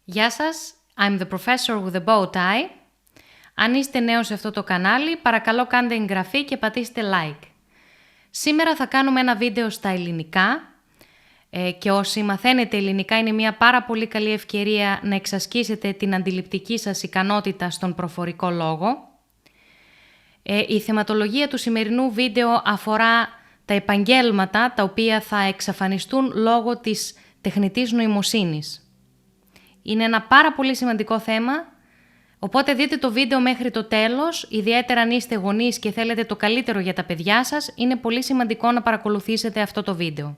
Γεια σας, I'm the professor with the bow tie. Αν είστε νέος σε αυτό το κανάλι, παρακαλώ κάντε εγγραφή και πατήστε like. Σήμερα θα κάνουμε ένα βίντεο στα ελληνικά και όσοι μαθαίνετε ελληνικά είναι μια πάρα πολύ καλή ευκαιρία να εξασκήσετε την αντιληπτική σας ικανότητα στον προφορικό λόγο. Η θεματολογία του σημερινού βίντεο αφορά τα επαγγέλματα τα οποία θα εξαφανιστούν λόγω της τεχνητής νοημοσύνης. Είναι ένα πάρα πολύ σημαντικό θέμα, οπότε δείτε το βίντεο μέχρι το τέλος, ιδιαίτερα αν είστε γονείς και θέλετε το καλύτερο για τα παιδιά σας, είναι πολύ σημαντικό να παρακολουθήσετε αυτό το βίντεο.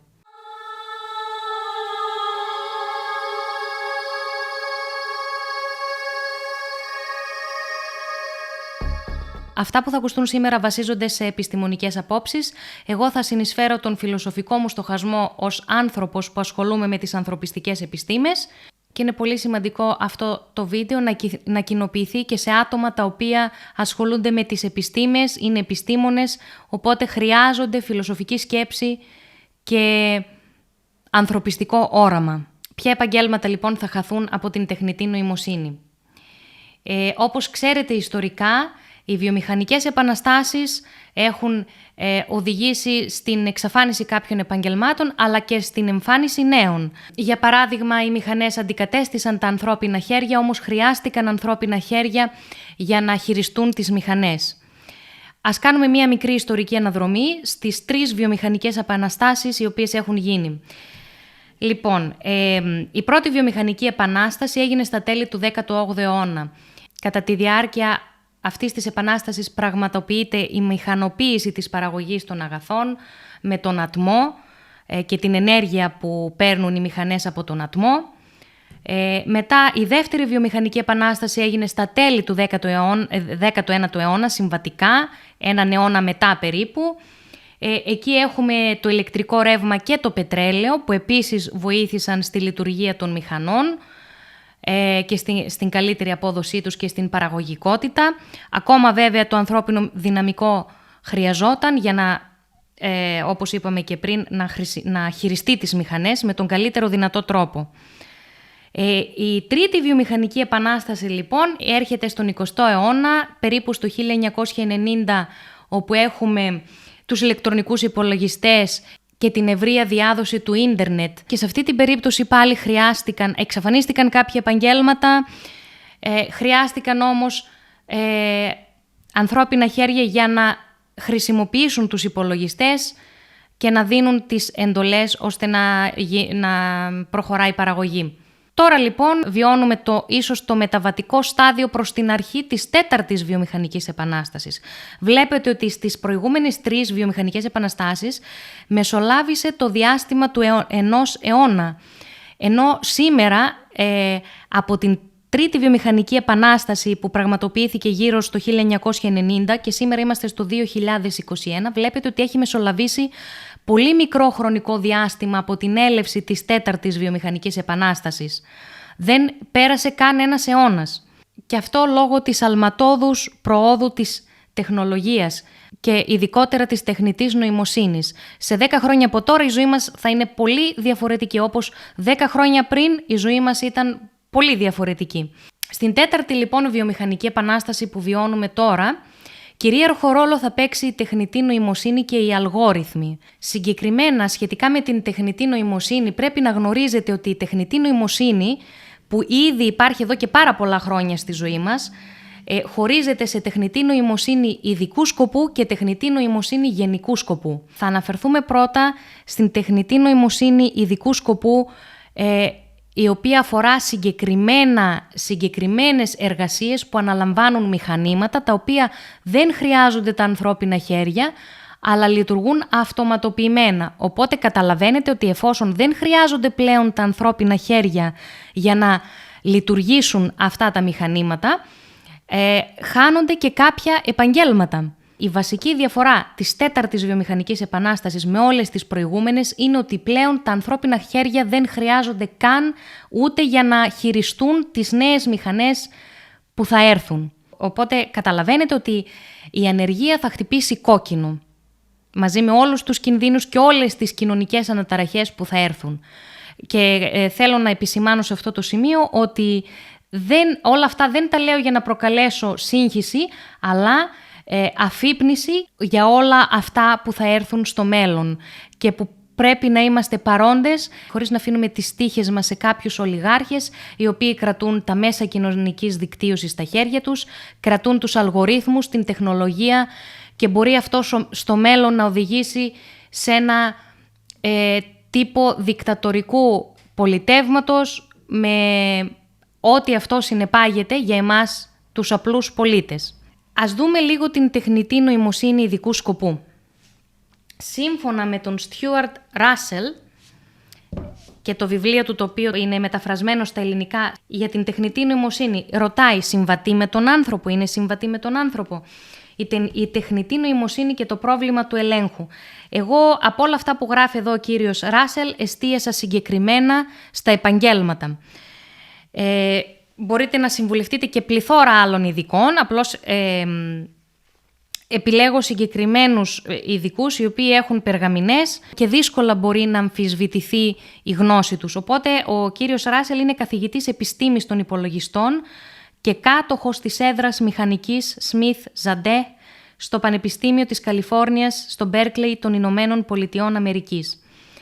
Αυτά που θα ακουστούν σήμερα βασίζονται σε επιστημονικές απόψεις. Εγώ θα συνεισφέρω τον φιλοσοφικό μου στοχασμό ως άνθρωπος που ασχολούμαι με τις ανθρωπιστικές επιστήμες και είναι πολύ σημαντικό αυτό το βίντεο να κοινοποιηθεί και σε άτομα τα οποία ασχολούνται με τις επιστήμες, είναι επιστήμονες, οπότε χρειάζονται φιλοσοφική σκέψη και ανθρωπιστικό όραμα. Ποια επαγγέλματα λοιπόν θα χαθούν από την τεχνητή νοημοσύνη? Όπως ξέρετε ιστορικά, οι βιομηχανικές επαναστάσεις έχουν οδηγήσει στην εξαφάνιση κάποιων επαγγελμάτων αλλά και στην εμφάνιση νέων. Για παράδειγμα, οι μηχανές αντικατέστησαν τα ανθρώπινα χέρια, όμως χρειάστηκαν ανθρώπινα χέρια για να χειριστούν τις μηχανές. Ας κάνουμε μία μικρή ιστορική αναδρομή στις 3 βιομηχανικές επαναστάσεις οι οποίες έχουν γίνει. Λοιπόν, η πρώτη βιομηχανική επανάσταση έγινε στα τέλη του 18ου αιώνα. Κατά τη διάρκεια αυτής της επανάστασης πραγματοποιείται η μηχανοποίηση της παραγωγής των αγαθών με τον ατμό και την ενέργεια που παίρνουν οι μηχανές από τον ατμό. Μετά η δεύτερη βιομηχανική επανάσταση έγινε στα τέλη του 19ου αιώνα, συμβατικά, έναν αιώνα μετά περίπου. Εκεί έχουμε το ηλεκτρικό ρεύμα και το πετρέλαιο που επίσης βοήθησαν στη λειτουργία των μηχανών και στην καλύτερη απόδοσή τους και στην παραγωγικότητα. Ακόμα βέβαια το ανθρώπινο δυναμικό χρειαζόταν για να, όπως είπαμε και πριν, να χειριστεί τις μηχανές με τον καλύτερο δυνατό τρόπο. Η τρίτη βιομηχανική επανάσταση λοιπόν έρχεται στον 20ο αιώνα, περίπου στο 1990, όπου έχουμε τους ηλεκτρονικούς υπολογιστές και την ευρεία διάδοση του ίντερνετ. Και σε αυτή την περίπτωση πάλι εξαφανίστηκαν κάποια επαγγέλματα, χρειάστηκαν όμως ανθρώπινα χέρια για να χρησιμοποιήσουν τους υπολογιστές και να δίνουν τις εντολές ώστε να προχωράει η παραγωγή. Τώρα λοιπόν βιώνουμε ίσως το μεταβατικό στάδιο προς την αρχή της 4ης βιομηχανικής επανάστασης. Βλέπετε ότι στις προηγούμενες 3 βιομηχανικές επαναστάσεις μεσολάβησε το διάστημα του ενός αιώνα. Ενώ σήμερα από την τρίτη βιομηχανική επανάσταση που πραγματοποιήθηκε γύρω στο 1990 και σήμερα είμαστε στο 2021, βλέπετε ότι έχει μεσολαβήσει πολύ μικρό χρονικό διάστημα από την έλευση της 4ης βιομηχανικής επανάστασης. Δεν πέρασε καν ένας αιώνας. Και αυτό λόγω της αλματώδους προόδου της τεχνολογίας και ειδικότερα της τεχνητής νοημοσύνης. Σε 10 χρόνια από τώρα η ζωή μας θα είναι πολύ διαφορετική, όπως 10 χρόνια πριν η ζωή μας ήταν πολύ διαφορετική. Στην 4η λοιπόν βιομηχανική επανάσταση που βιώνουμε τώρα, κυρίαρχο ρόλο θα παίξει η τεχνητή νοημοσύνη και οι αλγόριθμοι. Συγκεκριμένα, σχετικά με την τεχνητή νοημοσύνη, πρέπει να γνωρίζετε ότι η τεχνητή νοημοσύνη, που ήδη υπάρχει εδώ και πάρα πολλά χρόνια στη ζωή μας, χωρίζεται σε τεχνητή νοημοσύνη ειδικού σκοπού και τεχνητή νοημοσύνη γενικού σκοπού. Θα αναφερθούμε πρώτα στην τεχνητή νοημοσύνη ειδικού σκοπού, η οποία αφορά συγκεκριμένες εργασίες που αναλαμβάνουν μηχανήματα, τα οποία δεν χρειάζονται τα ανθρώπινα χέρια, αλλά λειτουργούν αυτοματοποιημένα. Οπότε καταλαβαίνετε ότι εφόσον δεν χρειάζονται πλέον τα ανθρώπινα χέρια για να λειτουργήσουν αυτά τα μηχανήματα, χάνονται και κάποια επαγγέλματα. Η βασική διαφορά της 4ης βιομηχανικής επανάστασης με όλες τις προηγούμενες είναι ότι πλέον τα ανθρώπινα χέρια δεν χρειάζονται καν ούτε για να χειριστούν τις νέες μηχανές που θα έρθουν. Οπότε καταλαβαίνετε ότι η ανεργία θα χτυπήσει κόκκινο, μαζί με όλους τους κινδύνους και όλες τις κοινωνικές αναταραχές που θα έρθουν. Και θέλω να επισημάνω σε αυτό το σημείο ότι όλα αυτά δεν τα λέω για να προκαλέσω σύγχυση, αλλά αφύπνιση για όλα αυτά που θα έρθουν στο μέλλον και που πρέπει να είμαστε παρόντες, χωρίς να αφήνουμε τις τύχες μας σε κάποιους ολιγάρχες, οι οποίοι κρατούν τα μέσα κοινωνικής δικτύωσης στα χέρια τους, κρατούν τους αλγορίθμους, την τεχνολογία και μπορεί αυτό στο μέλλον να οδηγήσει σε ένα τύπο δικτατορικού πολιτεύματος με ό,τι αυτό συνεπάγεται για εμάς τους απλούς πολίτες. Ας δούμε λίγο την τεχνητή νοημοσύνη ειδικού σκοπού. Σύμφωνα με τον Stuart Russell και το βιβλίο του, το οποίο είναι μεταφρασμένο στα ελληνικά, για την τεχνητή νοημοσύνη, ρωτάει, συμβατή με τον άνθρωπο, είναι συμβατή με τον άνθρωπο? Η τεχνητή νοημοσύνη και το πρόβλημα του ελέγχου. Εγώ από όλα αυτά που γράφει εδώ ο κύριος Ράσελ εστίασα συγκεκριμένα στα επαγγέλματα. Μπορείτε να συμβουλευτείτε και πληθώρα άλλων ειδικών, απλώς επιλέγω συγκεκριμένους ειδικούς οι οποίοι έχουν περγαμηνές και δύσκολα μπορεί να αμφισβητηθεί η γνώση τους. Οπότε ο κύριος Ράσελ είναι καθηγητής επιστήμης των υπολογιστών και κάτοχος της έδρας μηχανικής Smith Zadeh στο Πανεπιστήμιο της Καλιφόρνιας στο Berkeley των Ηνωμένων Πολιτειών Αμερικής.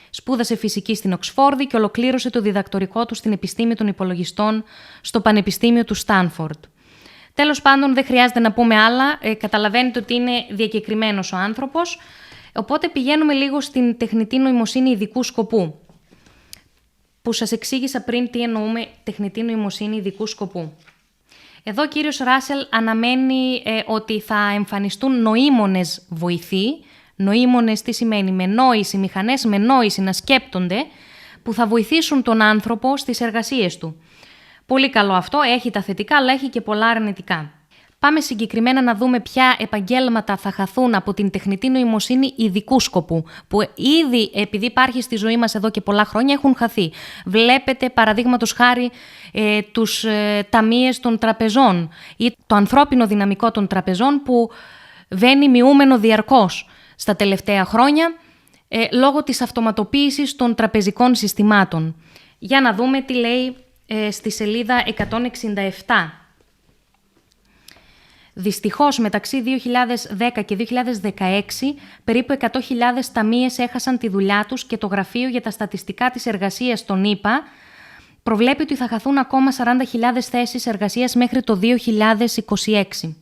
Σπούδασε φυσική στην Οξφόρδη και ολοκλήρωσε το διδακτορικό του στην επιστήμη των υπολογιστών στο Πανεπιστήμιο του Στάνφορντ. Τέλος πάντων, δεν χρειάζεται να πούμε άλλα, καταλαβαίνετε ότι είναι διακεκριμένος ο άνθρωπος, οπότε πηγαίνουμε λίγο στην τεχνητή νοημοσύνη ειδικού σκοπού, που σας εξήγησα πριν τι εννοούμε τεχνητή νοημοσύνη ειδικού σκοπού. Εδώ ο κύριος Ράσελ αναμένει ότι θα εμφανιστούν νοήμονες βοηθοί. Νοήμονες τι σημαίνει? Με νόηση, μηχανές με νόηση να σκέπτονται, που θα βοηθήσουν τον άνθρωπο στις εργασίες του. Πολύ καλό αυτό, έχει τα θετικά, αλλά έχει και πολλά αρνητικά. Πάμε συγκεκριμένα να δούμε ποια επαγγέλματα θα χαθούν από την τεχνητή νοημοσύνη ειδικού σκοπού, που ήδη επειδή υπάρχει στη ζωή μας εδώ και πολλά χρόνια έχουν χαθεί. Βλέπετε παραδείγματος χάρη τους ταμείες των τραπεζών ή το ανθρώπινο δυναμικό των τραπεζών που βαίνει μειούμενο διαρκώς στα τελευταία χρόνια λόγω της αυτοματοποίησης των τραπεζικών συστημάτων. Για να δούμε τι λέει στη σελίδα 167. Δυστυχώς, μεταξύ 2010 και 2016, περίπου 100.000 ταμείες έχασαν τη δουλειά τους και το Γραφείο για τα Στατιστικά της Εργασίας των ΗΠΑ προβλέπει ότι θα χαθούν ακόμα 40.000 θέσεις εργασίας μέχρι το 2026.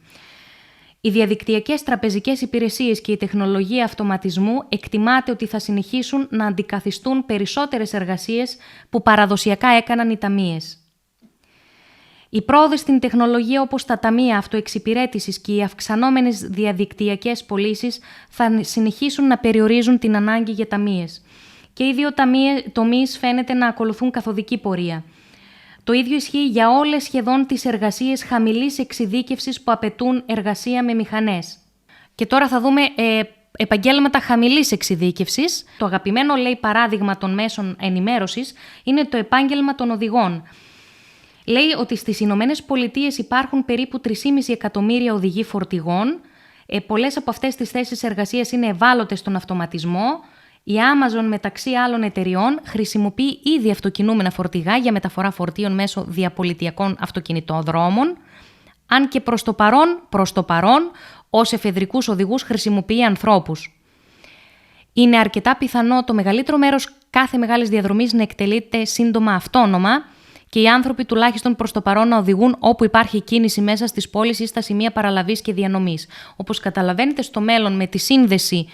Οι διαδικτυακές τραπεζικές υπηρεσίες και η τεχνολογία αυτοματισμού εκτιμάται ότι θα συνεχίσουν να αντικαθιστούν περισσότερες εργασίες που παραδοσιακά έκαναν οι ταμείες. Οι πρόοδες στην τεχνολογία όπως τα ταμεία αυτοεξυπηρέτησης και οι αυξανόμενες διαδικτυακές πωλήσεις θα συνεχίσουν να περιορίζουν την ανάγκη για ταμείες. Και οι δύο τομείς φαίνεται να ακολουθούν καθοδική πορεία. Το ίδιο ισχύει για όλες σχεδόν τις εργασίες χαμηλής εξειδίκευσης που απαιτούν εργασία με μηχανές. Και τώρα θα δούμε επαγγέλματα χαμηλής εξειδίκευσης. Το αγαπημένο, λέει, παράδειγμα των μέσων ενημέρωσης είναι το επάγγελμα των οδηγών. Λέει ότι στις Ηνωμένες Πολιτείες υπάρχουν περίπου 3,5 εκατομμύρια οδηγοί φορτηγών. Πολλές από αυτές τις θέσεις εργασίας είναι ευάλωτες στον αυτοματισμό. Η Amazon, μεταξύ άλλων εταιριών, χρησιμοποιεί ήδη αυτοκινούμενα φορτηγά για μεταφορά φορτίων μέσω διαπολιτιακών αυτοκινητοδρόμων, αν και προς το παρόν, ως εφεδρικούς οδηγούς χρησιμοποιεί ανθρώπους. Είναι αρκετά πιθανό το μεγαλύτερο μέρος κάθε μεγάλης διαδρομής να εκτελείται σύντομα αυτόνομα και οι άνθρωποι τουλάχιστον προς το παρόν να οδηγούν όπου υπάρχει κίνηση μέσα στις πόλεις ή στα σημεία παραλαβής και διανομής. Όπως καταλαβαίνετε, στο μέλλον με τη σύνδεση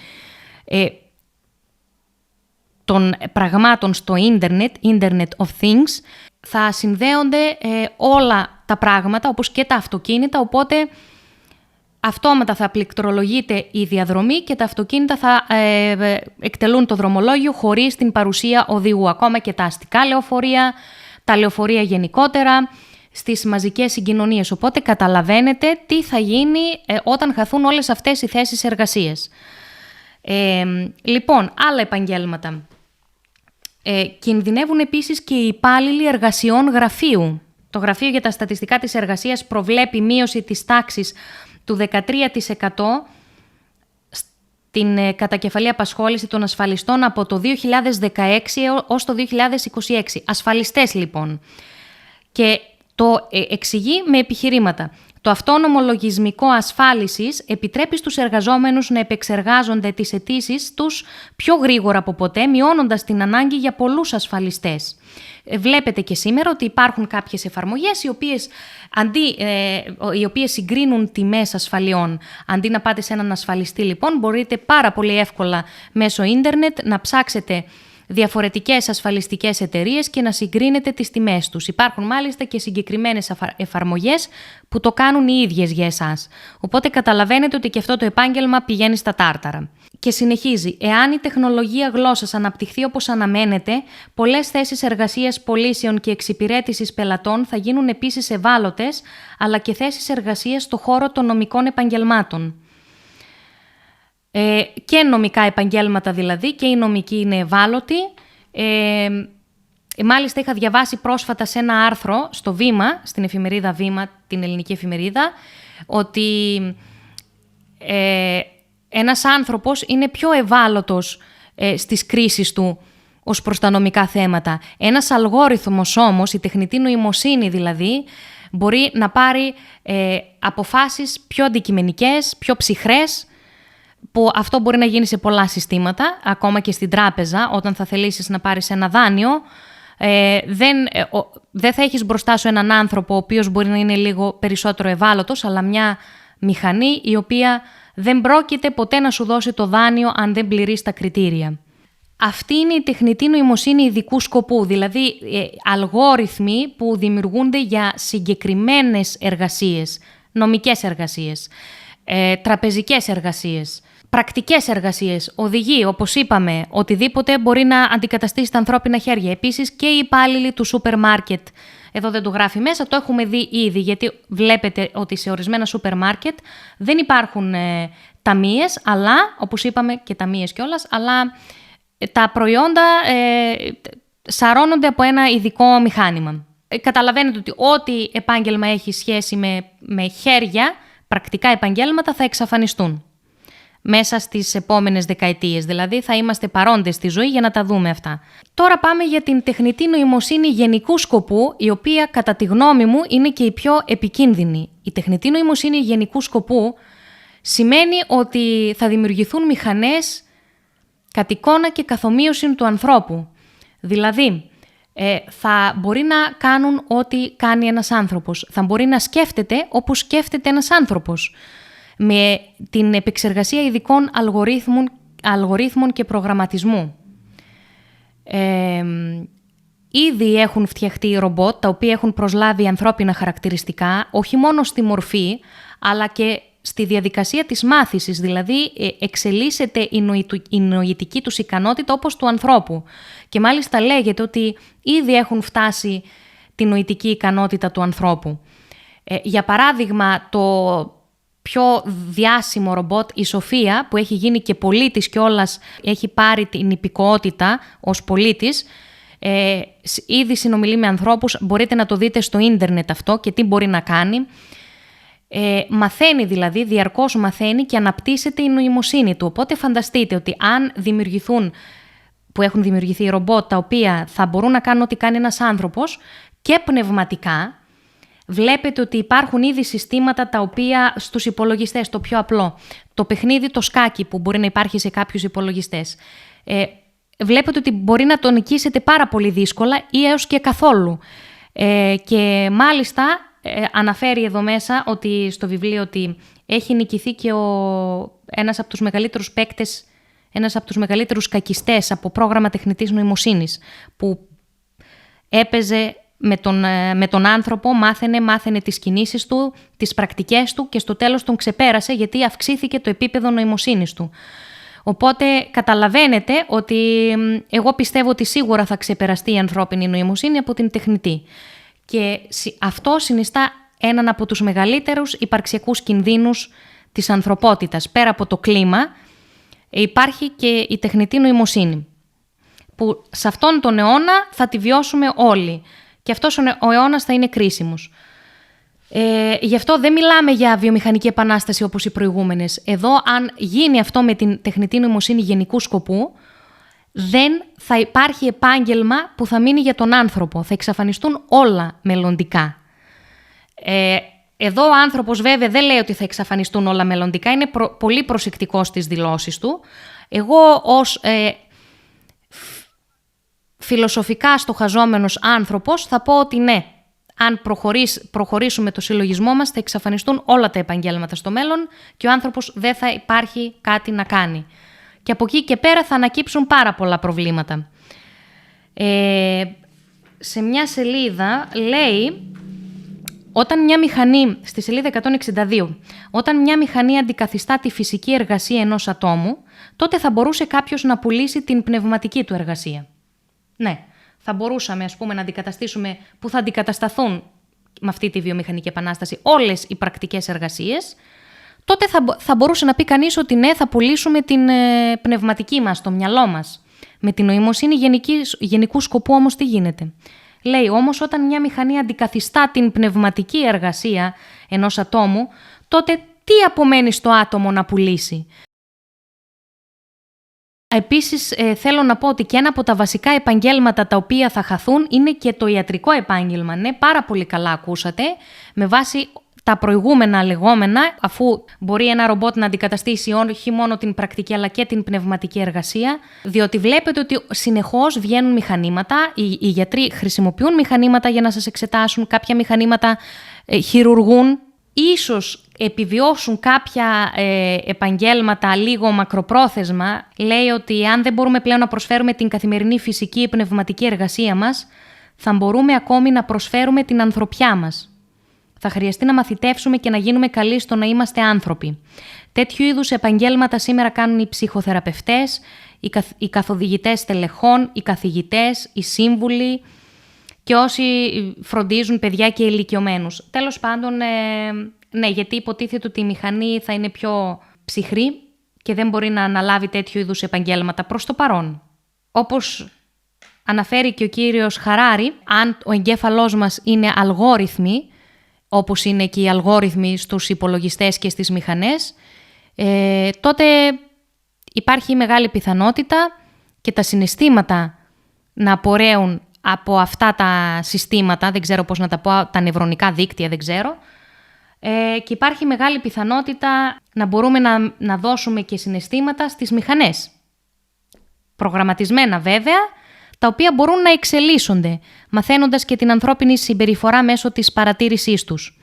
των πραγμάτων στο Internet of Things, θα συνδέονται όλα τα πράγματα, όπως και τα αυτοκίνητα, οπότε αυτόματα θα πληκτρολογείται η διαδρομή και τα αυτοκίνητα θα εκτελούν το δρομολόγιο χωρίς την παρουσία οδηγού. Ακόμα και τα αστικά λεωφορεία, τα λεωφορεία γενικότερα, στις μαζικές συγκοινωνίες. Οπότε καταλαβαίνετε τι θα γίνει όταν χαθούν όλες αυτές οι θέσεις εργασίας. Λοιπόν, άλλα επαγγέλματα. Κινδυνεύουν επίσης και οι υπάλληλοι εργασιών γραφείου. Το Γραφείο για τα Στατιστικά της Εργασίας προβλέπει μείωση της τάξης του 13% την κατακεφαλή απασχόληση των ασφαλιστών από το 2016 ως το 2026. Ασφαλιστές λοιπόν. Και το εξηγεί με επιχειρήματα. Το αυτόνομο λογισμικό ασφάλισης επιτρέπει στους εργαζόμενους να επεξεργάζονται τις αιτήσεις τους πιο γρήγορα από ποτέ, μειώνοντας την ανάγκη για πολλούς ασφαλιστές. Βλέπετε και σήμερα ότι υπάρχουν κάποιες εφαρμογές οι οποίες συγκρίνουν τιμές ασφαλιών. Αντί να πάτε σε έναν ασφαλιστή, λοιπόν, μπορείτε πάρα πολύ εύκολα μέσω ίντερνετ να ψάξετε διαφορετικές ασφαλιστικές εταιρείες και να συγκρίνετε τις τιμές τους. Υπάρχουν μάλιστα και συγκεκριμένες εφαρμογές που το κάνουν οι ίδιες για εσάς. Οπότε καταλαβαίνετε ότι και αυτό το επάγγελμα πηγαίνει στα τάρταρα. Και συνεχίζει, εάν η τεχνολογία γλώσσας αναπτυχθεί όπως αναμένεται, πολλές θέσεις εργασίας πωλήσεων και εξυπηρέτησης πελατών θα γίνουν επίσης ευάλωτες, αλλά και θέσεις εργασίας στο χώρο των νομικών επαγγελμάτων. Και νομικά επαγγέλματα δηλαδή, και οι νομικοί είναι ευάλωτοι. Μάλιστα είχα διαβάσει πρόσφατα σε ένα άρθρο στο Βήμα, στην εφημερίδα Βήμα, την ελληνική εφημερίδα, ότι ένας άνθρωπος είναι πιο ευάλωτος στις κρίσεις του ως προς τα νομικά θέματα. Ένας αλγόριθμος όμως, η τεχνητή νοημοσύνη δηλαδή, μπορεί να πάρει αποφάσεις πιο αντικειμενικές, πιο ψυχρές, που αυτό μπορεί να γίνει σε πολλά συστήματα, ακόμα και στην τράπεζα, όταν θα θελήσεις να πάρεις ένα δάνειο, δεν θα έχεις μπροστά σου έναν άνθρωπο ο οποίος μπορεί να είναι λίγο περισσότερο ευάλωτος, αλλά μια μηχανή η οποία δεν πρόκειται ποτέ να σου δώσει το δάνειο αν δεν πληρείς τα κριτήρια. Αυτή είναι η τεχνητή νοημοσύνη ειδικού σκοπού, δηλαδή αλγόριθμοι που δημιουργούνται για συγκεκριμένες εργασίες, νομικές εργασίες, τραπεζικές εργασίες, πρακτικές εργασίες, οδηγοί, όπως είπαμε, οτιδήποτε μπορεί να αντικαταστήσει τα ανθρώπινα χέρια. Επίσης και οι υπάλληλοι του σούπερ μάρκετ. Εδώ δεν το γράφει μέσα, το έχουμε δει ήδη, γιατί βλέπετε ότι σε ορισμένα σούπερ μάρκετ δεν υπάρχουν ταμείες, αλλά, όπως είπαμε και ταμείες κιόλας, αλλά τα προϊόντα σαρώνονται από ένα ειδικό μηχάνημα. Καταλαβαίνετε ότι ό,τι επάγγελμα έχει σχέση με χέρια, πρακτικά επαγγέλματα θα εξαφανιστούν μέσα στις επόμενες δεκαετίες. Δηλαδή θα είμαστε παρόντες στη ζωή για να τα δούμε αυτά. Τώρα πάμε για την τεχνητή νοημοσύνη γενικού σκοπού, η οποία κατά τη γνώμη μου είναι και η πιο επικίνδυνη. Η τεχνητή νοημοσύνη γενικού σκοπού σημαίνει ότι θα δημιουργηθούν μηχανές κατ' εικόνα και καθομοίωση του ανθρώπου. Δηλαδή, θα μπορεί να κάνουν ό,τι κάνει ένας άνθρωπος. Θα μπορεί να σκέφτεται όπως σκέφτεται ένας άνθρωπος. Με την επεξεργασία ειδικών αλγορίθμων και προγραμματισμού. Ήδη έχουν φτιαχτεί ρομπότ, τα οποία έχουν προσλάβει ανθρώπινα χαρακτηριστικά, όχι μόνο στη μορφή, αλλά και στη διαδικασία της μάθησης, δηλαδή εξελίσσεται η νοητική τους ικανότητα όπως του ανθρώπου. Και μάλιστα λέγεται ότι ήδη έχουν φτάσει τη νοητική ικανότητα του ανθρώπου. Για παράδειγμα, το πιο διάσημο ρομπότ, η Σοφία, που έχει γίνει και πολίτης κιόλας, έχει πάρει την υπηκοότητα ως πολίτης, ήδη συνομιλεί με ανθρώπους, μπορείτε να το δείτε στο ίντερνετ αυτό και τι μπορεί να κάνει. Μαθαίνει δηλαδή, διαρκώς μαθαίνει και αναπτύσσεται η νοημοσύνη του. Οπότε φανταστείτε ότι αν έχουν δημιουργηθεί ρομπότ τα οποία θα μπορούν να κάνουν ό,τι κάνει ένας άνθρωπος και πνευματικά, βλέπετε ότι υπάρχουν ήδη συστήματα τα οποία στους υπολογιστές, το πιο απλό, το παιχνίδι, το σκάκι που μπορεί να υπάρχει σε κάποιους υπολογιστές, βλέπετε ότι μπορεί να το νικήσετε πάρα πολύ δύσκολα ή έως και καθόλου. Και μάλιστα αναφέρει εδώ μέσα ότι στο βιβλίο ότι έχει νικηθεί και ένας από τους μεγαλύτερους παίκτες, ένας από τους μεγαλύτερους κακιστές από πρόγραμμα τεχνητής νοημοσύνης, που έπαιζε με τον άνθρωπο, μάθαινε τις κινήσεις του, τις πρακτικές του και στο τέλος τον ξεπέρασε γιατί αυξήθηκε το επίπεδο νοημοσύνης του. Οπότε καταλαβαίνετε ότι εγώ πιστεύω ότι σίγουρα θα ξεπεραστεί η ανθρώπινη νοημοσύνη από την τεχνητή. Και αυτό συνιστά έναν από τους μεγαλύτερους υπαρξιακούς κινδύνους της ανθρωπότητας. Πέρα από το κλίμα υπάρχει και η τεχνητή νοημοσύνη, που σε αυτόν τον αιώνα θα τη βιώσουμε όλοι. Και αυτός ο αιώνας θα είναι κρίσιμος. Γι' αυτό δεν μιλάμε για βιομηχανική επανάσταση όπως οι προηγούμενες. Εδώ, αν γίνει αυτό με την τεχνητή νοημοσύνη γενικού σκοπού, δεν θα υπάρχει επάγγελμα που θα μείνει για τον άνθρωπο. Θα εξαφανιστούν όλα μελλοντικά. Εδώ ο άνθρωπος βέβαια δεν λέει ότι θα εξαφανιστούν όλα μελλοντικά. Είναι πολύ προσεκτικός στις δηλώσεις του. Εγώ ως φιλοσοφικά στοχαζόμενος άνθρωπος θα πω ότι ναι, αν προχωρήσουμε το συλλογισμό μας, θα εξαφανιστούν όλα τα επαγγέλματα στο μέλλον και ο άνθρωπος δεν θα υπάρχει κάτι να κάνει. Και από εκεί και πέρα θα ανακύψουν πάρα πολλά προβλήματα. Σε μια σελίδα λέει, όταν μια μηχανή, στη σελίδα 162, όταν μια μηχανή αντικαθιστά τη φυσική εργασία ενός ατόμου, τότε θα μπορούσε κάποιος να πουλήσει την πνευματική του εργασία. Ναι, θα μπορούσαμε ας πούμε να αντικαταστήσουμε, που θα αντικατασταθούν με αυτή τη βιομηχανική επανάσταση όλες οι πρακτικές εργασίες, τότε θα μπορούσε να πει κανείς ότι ναι, θα πουλήσουμε την πνευματική μας, το μυαλό μας. Με την νοημοσύνη γενικού σκοπού όμως τι γίνεται? Λέει όμως όταν μια μηχανή αντικαθιστά την πνευματική εργασία ενός ατόμου, τότε τι απομένει στο άτομο να πουλήσει? Επίσης θέλω να πω ότι και ένα από τα βασικά επαγγέλματα τα οποία θα χαθούν είναι και το ιατρικό επάγγελμα. Ναι, πάρα πολύ καλά ακούσατε, με βάση τα προηγούμενα λεγόμενα, αφού μπορεί ένα ρομπότ να αντικαταστήσει όχι μόνο την πρακτική αλλά και την πνευματική εργασία, διότι βλέπετε ότι συνεχώς βγαίνουν μηχανήματα, οι γιατροί χρησιμοποιούν μηχανήματα για να σας εξετάσουν, κάποια μηχανήματα χειρουργούν, ίσως επιβιώσουν κάποια επαγγέλματα λίγο μακροπρόθεσμα. Λέει ότι αν δεν μπορούμε πλέον να προσφέρουμε την καθημερινή φυσική ή πνευματική εργασία μας, θα μπορούμε ακόμη να προσφέρουμε την ανθρωπιά μας. Θα χρειαστεί να μαθητεύσουμε και να γίνουμε καλοί στο να είμαστε άνθρωποι. Τέτοιου είδους επαγγέλματα σήμερα κάνουν οι ψυχοθεραπευτές, οι καθοδηγητές τελεχών, οι καθηγητές, οι σύμβουλοι και όσοι φροντίζουν παιδιά και ηλικιωμένους. Τέλος πάντων, ναι, γιατί υποτίθεται ότι η μηχανή θα είναι πιο ψυχρή και δεν μπορεί να αναλάβει τέτοιου είδους επαγγέλματα προς το παρόν. Όπως αναφέρει και ο κύριος Χαράρη, αν ο εγκέφαλός μας είναι αλγόριθμοι, όπως είναι και οι αλγόριθμοι στους υπολογιστές και στις μηχανές, τότε υπάρχει μεγάλη πιθανότητα και τα συναισθήματα να απορρέουν από αυτά τα συστήματα, δεν ξέρω πώς να τα πω, τα νευρονικά δίκτυα, δεν ξέρω, και υπάρχει μεγάλη πιθανότητα να μπορούμε να δώσουμε και συναισθήματα στις μηχανές. Προγραμματισμένα βέβαια, τα οποία μπορούν να εξελίσσονται, μαθαίνοντας και την ανθρώπινη συμπεριφορά μέσω της παρατήρησής τους.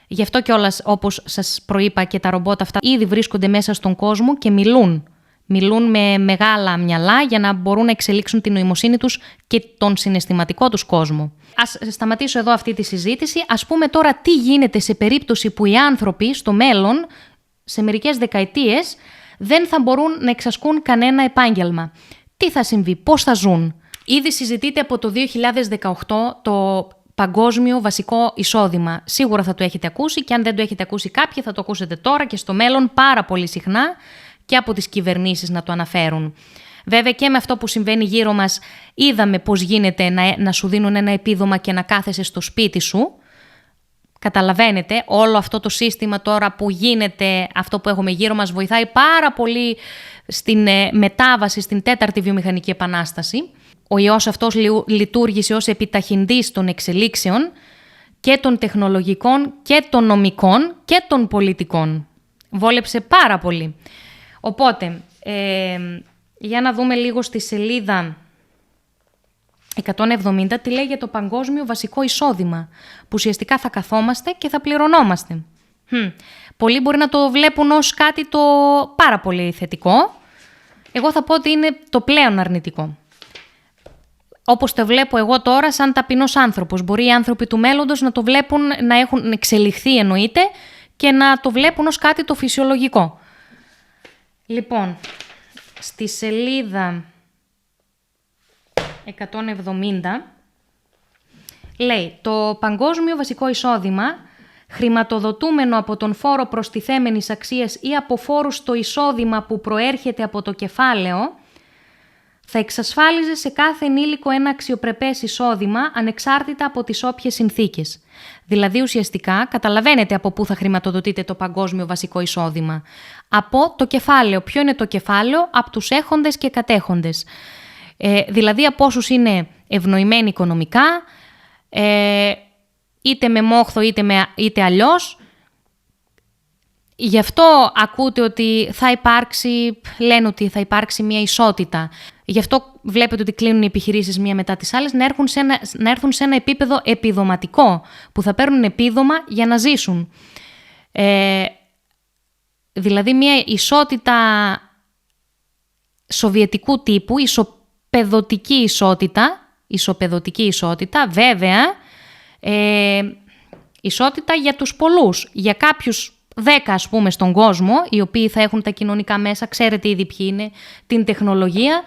Γι' αυτό κιόλας, όπως σας προείπα, και τα ρομπότ αυτά ήδη βρίσκονται μέσα στον κόσμο και μιλούν. Μιλούν με μεγάλα μυαλά για να μπορούν να εξελίξουν την νοημοσύνη τους και τον συναισθηματικό τους κόσμο. Ας σταματήσω εδώ αυτή τη συζήτηση. Ας πούμε τώρα τι γίνεται σε περίπτωση που οι άνθρωποι στο μέλλον, σε μερικές δεκαετίες, δεν θα μπορούν να εξασκούν κανένα επάγγελμα. Τι θα συμβεί, πώς θα ζουν? Ήδη συζητείται από το 2018 το παγκόσμιο βασικό εισόδημα. Σίγουρα θα το έχετε ακούσει και αν δεν το έχετε ακούσει κάποιοι θα το ακούσετε τώρα και στο μέλλον πάρα πολύ συχνά και από τις κυβερνήσεις να το αναφέρουν. Βέβαια και με αυτό που συμβαίνει γύρω μας είδαμε πώς γίνεται να σου δίνουν ένα επίδομα και να κάθεσαι στο σπίτι σου. Καταλαβαίνετε, όλο αυτό το σύστημα τώρα που γίνεται, αυτό που έχουμε γύρω μας βοηθάει πάρα πολύ στην μετάβαση στην τέταρτη βιομηχανική επανάσταση. Ο ιός αυτός λειτουργήσε ως επιταχυντής των εξελίξεων και των τεχνολογικών και των νομικών και των πολιτικών. Βόλεψε πάρα πολύ. Οπότε, για να δούμε λίγο στη σελίδα 170 τι λέει για το παγκόσμιο βασικό εισόδημα, που ουσιαστικά θα καθόμαστε και θα πληρωνόμαστε. Πολλοί μπορεί να το βλέπουν ως κάτι το πάρα πολύ θετικό. Εγώ θα πω ότι είναι το πλέον αρνητικό. Όπως το βλέπω εγώ τώρα σαν ταπεινός άνθρωπος. Μπορεί οι άνθρωποι του μέλλοντος να το βλέπουν, να έχουν εξελιχθεί εννοείται και να το βλέπουν ως κάτι το φυσιολογικό. Λοιπόν, στη σελίδα 170 λέει το παγκόσμιο βασικό εισόδημα χρηματοδοτούμενο από τον φόρο προστιθέμενης αξίας ή από φόρους στο εισόδημα που προέρχεται από το κεφάλαιο θα εξασφάλιζε σε κάθε ενήλικο ένα αξιοπρεπές εισόδημα ανεξάρτητα από τις όποιες συνθήκες. Δηλαδή ουσιαστικά καταλαβαίνετε από πού θα χρηματοδοτείτε το παγκόσμιο βασικό εισόδημα. Από το κεφάλαιο. Ποιο είναι το κεφάλαιο? Από τους έχοντες και κατέχοντες. Δηλαδή από όσους είναι ευνοημένοι οικονομικά, είτε με μόχθο είτε αλλιώς. Γι' αυτό ακούτε ότι λένε ότι θα υπάρξει μια ισότητα. Γι' αυτό βλέπετε ότι κλείνουν οι επιχειρήσεις μία μετά τις άλλες, να έρθουν σε ένα επίπεδο επιδοματικό, που θα παίρνουν επίδομα για να ζήσουν. Δηλαδή μια ισότητα σοβιετικού τύπου, ισοπεδωτική ισότητα, βέβαια, ισότητα για τους πολλούς, για κάποιους 10 ας πούμε στον κόσμο, οι οποίοι θα έχουν τα κοινωνικά μέσα, ξέρετε ήδη ποιοι είναι, την τεχνολογία,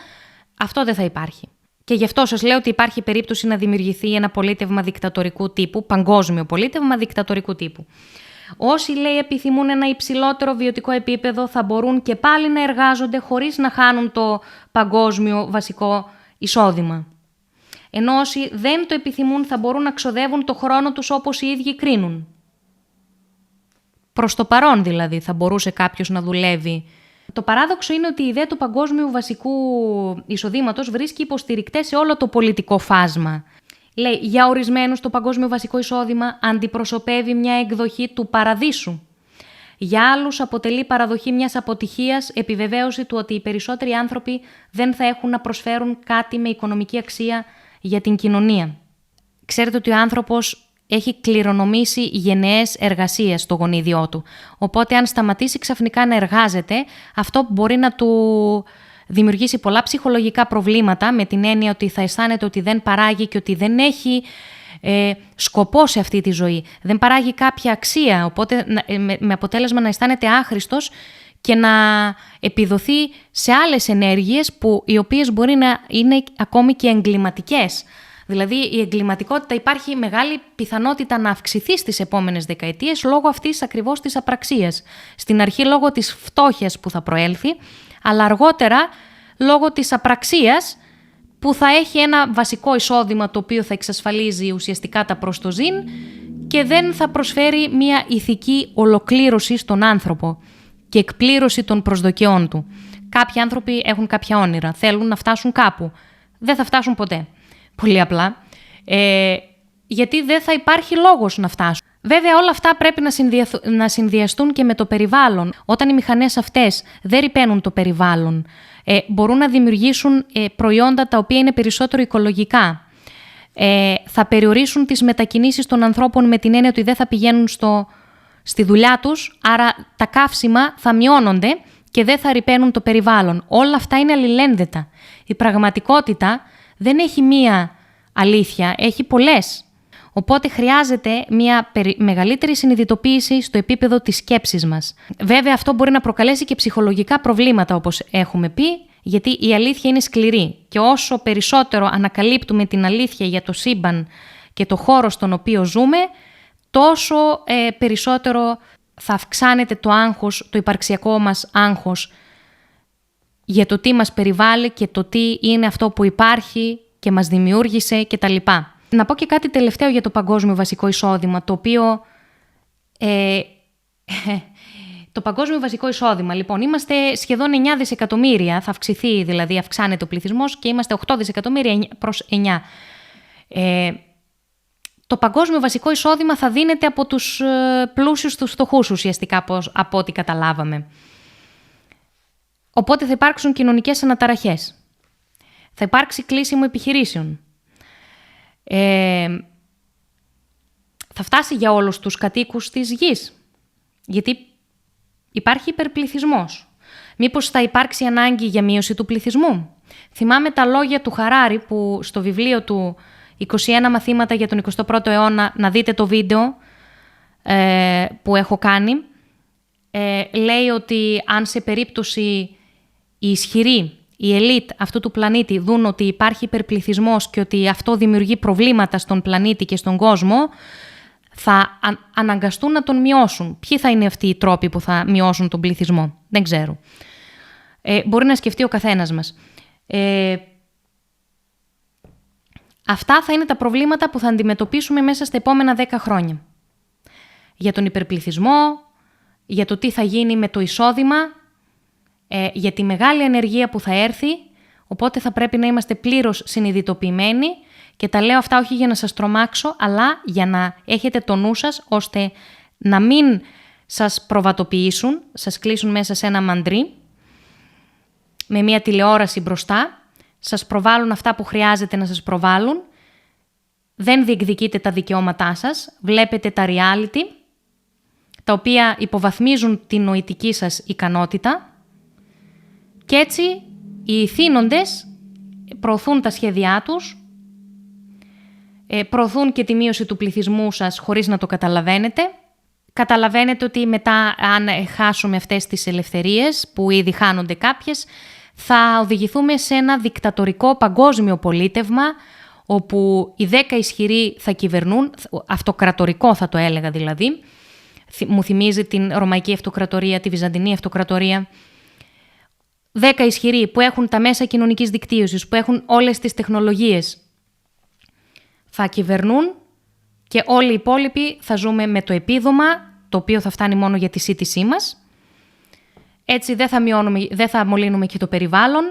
αυτό δεν θα υπάρχει. Και γι' αυτό σας λέω ότι υπάρχει περίπτωση να δημιουργηθεί ένα πολίτευμα δικτατορικού τύπου, παγκόσμιο πολίτευμα δικτατορικού τύπου. Όσοι, λέει, επιθυμούν ένα υψηλότερο βιωτικό επίπεδο θα μπορούν και πάλι να εργάζονται χωρίς να χάνουν το παγκόσμιο βασικό εισόδημα. Ενώ όσοι δεν το επιθυμούν θα μπορούν να ξοδεύουν το χρόνο τους όπως οι ίδιοι κρίνουν. Προς το παρόν δηλαδή θα μπορούσε κάποιος να δουλεύει. Το παράδοξο είναι ότι η ιδέα του παγκόσμιου βασικού εισοδήματος βρίσκει υποστηρικτές σε όλο το πολιτικό φάσμα. Λέει, για ορισμένους το παγκόσμιο βασικό εισόδημα αντιπροσωπεύει μια εκδοχή του παραδείσου. Για άλλους αποτελεί παραδοχή μιας αποτυχίας, επιβεβαίωση του ότι οι περισσότεροι άνθρωποι δεν θα έχουν να προσφέρουν κάτι με οικονομική αξία για την κοινωνία. Ξέρετε ότι ο άνθρωπος έχει κληρονομήσει γενναίες εργασίες στο γονίδιό του. Οπότε αν σταματήσει ξαφνικά να εργάζεται, αυτό μπορεί να του δημιουργήσει πολλά ψυχολογικά προβλήματα, με την έννοια ότι θα αισθάνεται ότι δεν παράγει και ότι δεν έχει σκοπό σε αυτή τη ζωή. Δεν παράγει κάποια αξία, οπότε με αποτέλεσμα να αισθάνεται άχρηστος και να επιδοθεί σε άλλες ενέργειες οι οποίες μπορεί να είναι ακόμη και εγκληματικές. Δηλαδή η εγκληματικότητα υπάρχει μεγάλη πιθανότητα να αυξηθεί στις επόμενες δεκαετίες λόγω αυτής ακριβώς της απραξίας. Στην αρχή λόγω της φτώχειας που θα προέλθει, αλλά αργότερα λόγω της απραξίας που θα έχει ένα βασικό εισόδημα το οποίο θα εξασφαλίζει ουσιαστικά τα προστοζήν και δεν θα προσφέρει μια ηθική ολοκλήρωση στον άνθρωπο και εκπλήρωση των προσδοκιών του. Κάποιοι άνθρωποι έχουν κάποια όνειρα, θέλουν να φτάσουν κάπου. Δεν θα φτάσουν ποτέ. Πολύ απλά. Γιατί δεν θα υπάρχει λόγος να φτάσουν. Βέβαια όλα αυτά πρέπει να συνδυαστούν και με το περιβάλλον. Όταν οι μηχανές αυτές δεν ρυπαίνουν το περιβάλλον, μπορούν να δημιουργήσουν προϊόντα τα οποία είναι περισσότερο οικολογικά. Θα περιορίσουν τις μετακινήσεις των ανθρώπων με την έννοια ότι δεν θα πηγαίνουν στη δουλειά τους, άρα τα καύσιμα θα μειώνονται και δεν θα ρυπαίνουν το περιβάλλον. Όλα αυτά είναι αλληλένδετα. Η πραγματικότητα δεν έχει μία αλήθεια, έχει πολλές. Οπότε χρειάζεται μια μεγαλύτερη συνειδητοποίηση στο επίπεδο της σκέψης μας. Βέβαια αυτό μπορεί να προκαλέσει και ψυχολογικά προβλήματα, όπως έχουμε πει, γιατί η αλήθεια είναι σκληρή και όσο περισσότερο ανακαλύπτουμε την αλήθεια για το σύμπαν και το χώρο στον οποίο ζούμε, τόσο περισσότερο θα αυξάνεται το άγχος, το υπαρξιακό μας άγχος για το τι μας περιβάλλει και το τι είναι αυτό που υπάρχει και μας δημιούργησε κτλ. Να πω και κάτι τελευταίο για το παγκόσμιο βασικό εισόδημα, το οποίο... το παγκόσμιο βασικό εισόδημα, λοιπόν, είμαστε σχεδόν 9 δισεκατομμύρια, θα αυξηθεί, δηλαδή αυξάνεται ο πληθυσμός και είμαστε 8 δισεκατομμύρια προς 9. Το παγκόσμιο βασικό εισόδημα θα δίνεται από τους πλούσιους στους φτωχούς ουσιαστικά, από ό,τι καταλάβαμε. Οπότε θα υπάρξουν κοινωνικές αναταραχές. Θα υπάρξει κλείσιμο επιχειρήσεων. Θα φτάσει για όλους τους κατοίκους της γης. Γιατί υπάρχει υπερπληθυσμός. Μήπως θα υπάρξει ανάγκη για μείωση του πληθυσμού. Θυμάμαι τα λόγια του Χαράρη που στο βιβλίο του 21 μαθήματα για τον 21ο αιώνα, να δείτε το βίντεο που έχω κάνει, λέει ότι αν σε περίπτωση οι ισχυροί, η ελίτ αυτού του πλανήτη δουν ότι υπάρχει υπερπληθυσμός και ότι αυτό δημιουργεί προβλήματα στον πλανήτη και στον κόσμο, θα αναγκαστούν να τον μειώσουν. Ποιοι θα είναι αυτοί οι τρόποι που θα μειώσουν τον πληθυσμό? Δεν ξέρω. Μπορεί να σκεφτεί ο καθένας μας. Αυτά θα είναι τα προβλήματα που θα αντιμετωπίσουμε μέσα στα επόμενα 10 χρόνια. Για τον υπερπληθυσμό, για το τι θα γίνει με το εισόδημα, για τη μεγάλη ανεργία που θα έρθει, οπότε θα πρέπει να είμαστε πλήρως συνειδητοποιημένοι και τα λέω αυτά όχι για να σας τρομάξω, αλλά για να έχετε το νου σας, ώστε να μην σας προβατοποιήσουν, σας κλείσουν μέσα σε ένα μαντρί, με μια τηλεόραση μπροστά, σας προβάλλουν αυτά που χρειάζεται να σας προβάλλουν, δεν διεκδικείτε τα δικαιώματά σας, βλέπετε τα reality, τα οποία υποβαθμίζουν την νοητική σας ικανότητα και έτσι οι ηθήνοντες προωθούν τα σχέδιά τους, προωθούν και τη μείωση του πληθυσμού σας χωρίς να το καταλαβαίνετε. Καταλαβαίνετε ότι μετά, αν χάσουμε αυτές τις ελευθερίες, που ήδη χάνονται κάποιες, θα οδηγηθούμε σε ένα δικτατορικό παγκόσμιο πολίτευμα, όπου οι 10 ισχυροί θα κυβερνούν, αυτοκρατορικό θα το έλεγα δηλαδή. Μου θυμίζει την Ρωμαϊκή Αυτοκρατορία, τη Βυζαντινή Αυτοκρατορία. 10 ισχυροί που έχουν τα μέσα κοινωνικής δικτύωσης, που έχουν όλες τις τεχνολογίες, θα κυβερνούν και όλοι οι υπόλοιποι θα ζούμε με το επίδομα, το οποίο θα φτάνει μόνο για τη σύντησή μας. Έτσι δεν θα μολύνουμε και το περιβάλλον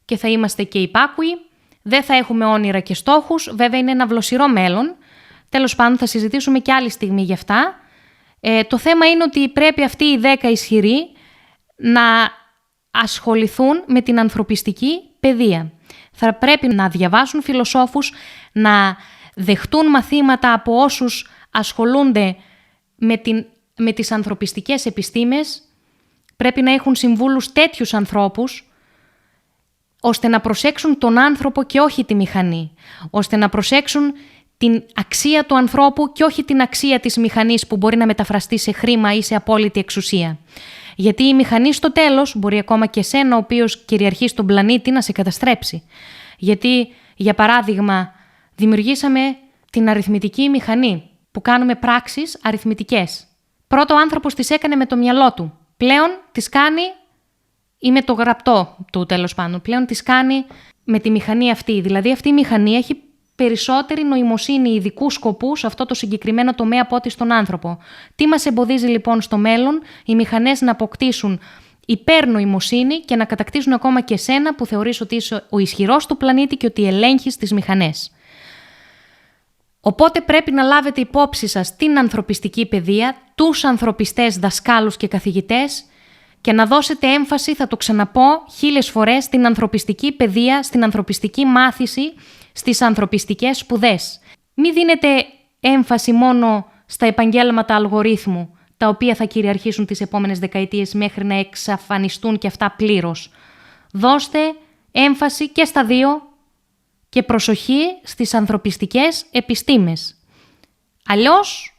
και θα είμαστε και υπάκουοι. Δεν θα έχουμε όνειρα και στόχους. Βέβαια είναι ένα βλοσιρό μέλλον. Τέλος πάντων θα συζητήσουμε και άλλη στιγμή γι' αυτά. Το θέμα είναι ότι πρέπει αυτοί οι 10 ισχυροί να ασχοληθούν με την ανθρωπιστική παιδεία. Θα πρέπει να διαβάσουν φιλοσόφους, να δεχτούν μαθήματα από όσους ασχολούνται με τις ανθρωπιστικές επιστήμες. Πρέπει να έχουν συμβούλους τέτοιους ανθρώπους, ώστε να προσέξουν τον άνθρωπο και όχι τη μηχανή. Ώστε να προσέξουν την αξία του ανθρώπου και όχι την αξία της μηχανής που μπορεί να μεταφραστεί σε χρήμα ή σε απόλυτη εξουσία. Γιατί η μηχανή στο τέλος μπορεί ακόμα και εσένα, ο οποίος κυριαρχεί στον πλανήτη, να σε καταστρέψει. Γιατί, για παράδειγμα, δημιουργήσαμε την αριθμητική μηχανή, που κάνουμε πράξεις αριθμητικές. Πρώτο ο άνθρωπος τις έκανε με το μυαλό του. Πλέον τις κάνει ή με το γραπτό του, τέλος πάντων. Πλέον τις κάνει με τη μηχανή αυτή. Δηλαδή αυτή η μηχανή έχει περισσότερη νοημοσύνη ειδικού σκοπού σε αυτό το συγκεκριμένο τομέα από ό,τι στον άνθρωπο. Τι μας εμποδίζει λοιπόν στο μέλλον οι μηχανές να αποκτήσουν υπερνοημοσύνη και να κατακτήσουν ακόμα και σένα που θεωρείς ότι είσαι ο ισχυρός του πλανήτη και ότι ελέγχεις τις μηχανές. Οπότε πρέπει να λάβετε υπόψη σας την ανθρωπιστική παιδεία, τους ανθρωπιστές δασκάλους και καθηγητές και να δώσετε έμφαση, θα το ξαναπώ 1000 φορές, στην ανθρωπιστική παιδεία, στην ανθρωπιστική μάθηση, στις ανθρωπιστικές σπουδές. Μην δίνετε έμφαση μόνο στα επαγγέλματα αλγορίθμου, τα οποία θα κυριαρχήσουν τις επόμενες δεκαετίες μέχρι να εξαφανιστούν και αυτά πλήρως. Δώστε έμφαση και στα δύο και προσοχή στις ανθρωπιστικές επιστήμες. Αλλιώς